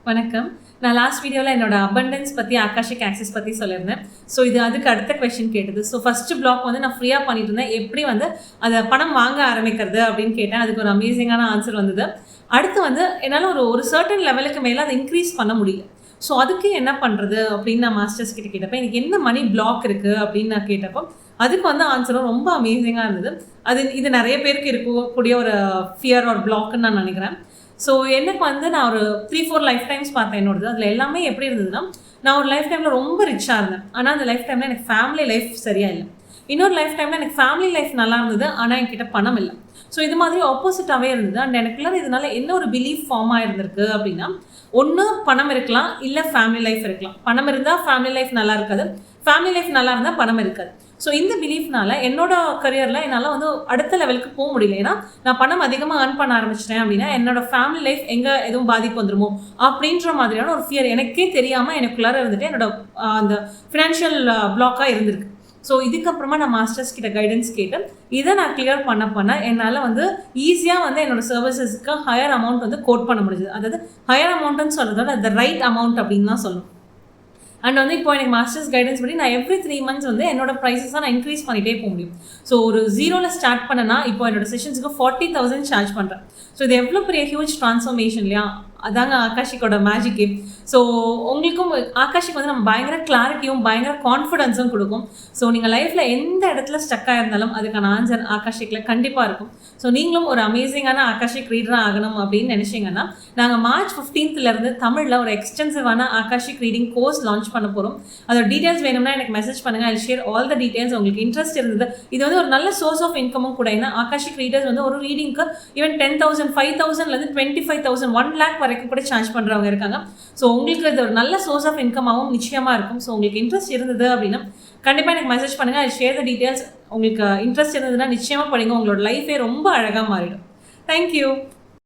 வணக்கம். நான் லாஸ்ட் வீடியோவில் என்னோட அபண்டன்ஸ் பற்றி ஆகாஷிக் ஆக்சஸ் பற்றி சொல்லியிருந்தேன். ஸோ இது அதுக்கு அடுத்த கொஸ்டின் கேட்டது. ஸோ ஃபஸ்ட்டு பிளாக் வந்து நான் ஃப்ரீயாக பண்ணிட்டு இருந்தேன். எப்படி வந்து அதை பணம் வாங்க ஆரம்பிக்கிறது அப்படின்னு கேட்டேன். அதுக்கு ஒரு அமேசிங்கான ஆன்சர் வந்தது. அடுத்து வந்து என்னால் ஒரு சர்டன் லெவலுக்கு மேலே அதை இன்க்ரீஸ் பண்ண முடியல. ஸோ அதுக்கு என்ன பண்ணுறது அப்படின்னு நான் மாஸ்டர்ஸ் கிட்ட கேட்டப்போ எனக்கு என்ன மணி பிளாக் இருக்குது அப்படின்னு நான் கேட்டப்போ அதுக்கு வந்து ஆன்சரும் ரொம்ப அமேசிங்காக இருந்தது. இது நிறைய பேருக்கு இருக்கக்கூடிய ஒரு ஃபியர் ஒரு பிளாக்னு நான் நினைக்கிறேன். ஸோ எனக்கு வந்து நான் ஒரு 3-4 லைஃப் டைம்ஸ் பார்த்தேன் என்னோடது. அதில் எல்லாமே எப்படி இருந்ததுன்னா, நான் ஒரு லைஃப் டைமில் ரொம்ப ரிச்சாக இருந்தேன். ஆனால் அந்த லைஃப் டைமில் எனக்கு ஃபேமிலி லைஃப் சரியாக இல்லை. இன்னொரு லைஃப் டைமில் எனக்கு ஃபேமிலி லைஃப் நல்லா இருந்தது, ஆனால் என்கிட்ட பணம் இல்லை. ஸோ இது மாதிரி ஆப்போசிட்டாகவே இருந்தது. அண்ட் எனக்குள்ள இதனால என்ன ஒரு பிலீஃப் ஃபார்ம் ஆகிருந்திருக்கு அப்படின்னா, ஒன்று பணம் இருக்கலாம், இல்லை ஃபேமிலி லைஃப் இருக்கலாம். பணம் இருந்தால் ஃபேமிலி லைஃப் நல்லா இருக்காது, ஃபேமிலி லைஃப் நல்லா இருந்தால் பணம் இருக்காது. ஸோ இந்த பிலீஃப்னால என்னோட கரியரில் என்னால் வந்து அடுத்த லெவலுக்கு போக முடியல. ஏன்னா நான் பணம் அதிகமாக ஏர்ன் பண்ண ஆரம்பிச்சிட்டேன் அப்படின்னா என்னோட ஃபேமிலி லைஃப் எங்கே எதுவும் பாதிப்பு வந்துருமோ அப்படின்ற மாதிரியான ஒரு ஃபியர் எனக்கே தெரியாமல் எனக்குள்ளார இருந்துட்டு என்னோட அந்த ஃபினான்ஷியல் பிளாக்காக இருந்திருக்கு. ஸோ இதுக்கப்புறமா நான் மாஸ்டர்ஸ் கிட்ட கைடன்ஸ் கேட்டு இதை நான் கிளியர் பண்ண என்னால் வந்து ஈஸியாக வந்து என்னோட சர்வீசஸ்க்கு ஹையர் அமௌண்ட் வந்து கோட் பண்ண முடியுது. அதாவது ஹையர் அமௌண்ட்டுன்னு சொல்கிறதோட த ரைட் அமௌண்ட் அப்படின்னு தான் சொல்லணும். அண்ட் வந்து இப்போ எனக்கு மாஸ்டர்ஸ் கைடன்ஸ் படி நான் எவ்ரி 3 months வந்து என்னோட ப்ரைஸஸாக நான் இன்க்ரீஸ் பண்ணிகிட்டே போக முடியும். ஸோ ஒரு 0ல் ஸ்டார்ட் பண்ணனா இப்போ என்னோட செஷன்ஸுக்கு 40,000 சார்ஜ் பண்ணுறேன். ஸோ இது எவ்வளோ பெரிய ஹியூஜ் ட்ரான்ஸ்ஃபர்மேஷன் இல்லையா? அதாங்க ஆகாஷிக்கோட மேஜிக்கு. ஸோ உங்களுக்கும் ஆகாஷிக்கு வந்து நம்ம பயங்கர கிளாரிட்டியும் பயங்கர கான்ஃபிடென்ஸும் கொடுக்கும். ஸோ நீங்கள் லைஃப்பில் எந்த இடத்துல ஸ்டக்காக இருந்தாலும் அதுக்கான ஆன்சர் ஆகாஷிக்கில் கண்டிப்பாக இருக்கும். ஸோ நீங்களும் ஒரு அமேசிங்கான ஆகாஷிக் ரீடராக ஆகணும் அப்படின்னு நினச்சிங்கன்னா நாங்கள் March 15th தமிழில் ஒரு எக்ஸ்டென்சிவான ஆகாஷிக் ரீடிங் கோர்ஸ் லான்ச் பண்ண போகிறோம். அதோட டீட்டெயில்ஸ் வேணும்னா எனக்கு மெசேஜ் பண்ணுங்கள். ஐ ஷேர் ஆல் த டீட்டெயில்ஸ். உங்களுக்கு இன்ட்ரெஸ்ட் இருந்தது இது வந்து ஒரு நல்ல சோர்ஸ் ஆஃப் இன்கமும் கூட. ஏன்னா ஆகாஷிக் ரீடர்ஸ் வந்து ஒரு ரீடிங்க்கு ஈவன் 10,000 5,000 25,000 1 lakh வரைக்கும் கூட சார்ஜ் பண்ணுறவங்க இருக்காங்க. ஸோ உங்களுக்கு இது ஒரு நல்ல சோர்ஸ் ஆஃப் இன்கமாகவும் நிச்சயமாக இருக்கும். ஸோ உங்களுக்கு இன்ட்ரெஸ்ட் இருந்தது அப்படின்னா கண்டிப்பாக எனக்கு மெசேஜ் பண்ணுங்கள். ஐ ஷேர் த டீட்டெயில்ஸ். உங்களுக்கு இன்ட்ரெஸ்ட் இருந்ததுன்னா நிச்சயமாக படிங்க. உங்களோட லைஃபே ரொம்ப அழகாக மாறிடும். தேங்க்யூ.